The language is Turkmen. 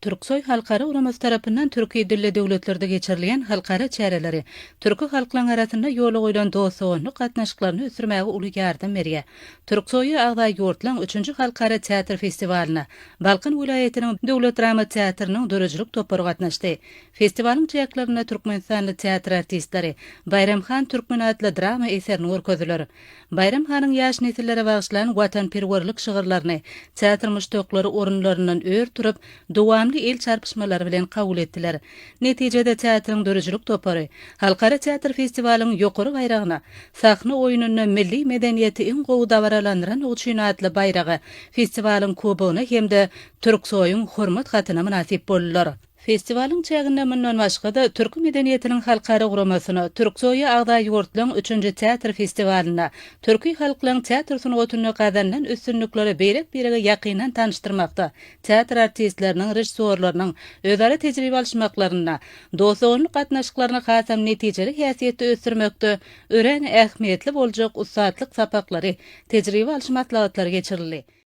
Türksoy halkara ulaması tarapından Türkiye dille devletlerde geçirilen halkara çäreleri, Türkü halklaryň arasynda ýola goýulan dostlugyny gatnaşyklaryny ösürmäge uly ýardam berýär. Türksoy agdaý ýurtlaryň 3-nji halkara teatr festiwalyna Balkan vilayetiniň Döwlet drama teatriniň dörejilik topary gatnaşdy. Festiwalyň çeýaklaryna Türkmenistanly teatr artistleri Bayramhan Türkmen adly drama eserini görkezdiler. Bayramhanyň ýaş nesillere bagyşlanan watanperwerlik şygyrlaryny teatr müşteklary orunlaryndan ör turup dowamly el çarpışmalary bilen kabul etdiler. Netijede teatrın dörejilik topary Halkara teatr festiwalynyň ýokary bayragyna, sahna oýunyna milli medeniýeti iň gowy dawaralandyran Uçyn adly bayragy festiwalyň kubogyna hemde Türksoy'un hormat hatyna münasip boldylar. Festiwalyň çäginde mundan başga-da türk medeniýetiniň halkara guramasyny, Türksoy agdaý ýurtlaryň 3-nji teatr festiwalyna, türki halklaryň teatr sunugatyny gazandan üstünlikleri berek-berege ýakynan tanışdyrmakda. Teatr artistleriniň, rejissorlarynyň özara tejribe alşmaklaryna, dostlugyny gatnaşyklaryna hasam netijeli häsiýetde ösürmekde ören ähmiýetli boljak ustatlyk sapaklary, tejribe alşmatlary geçirildi.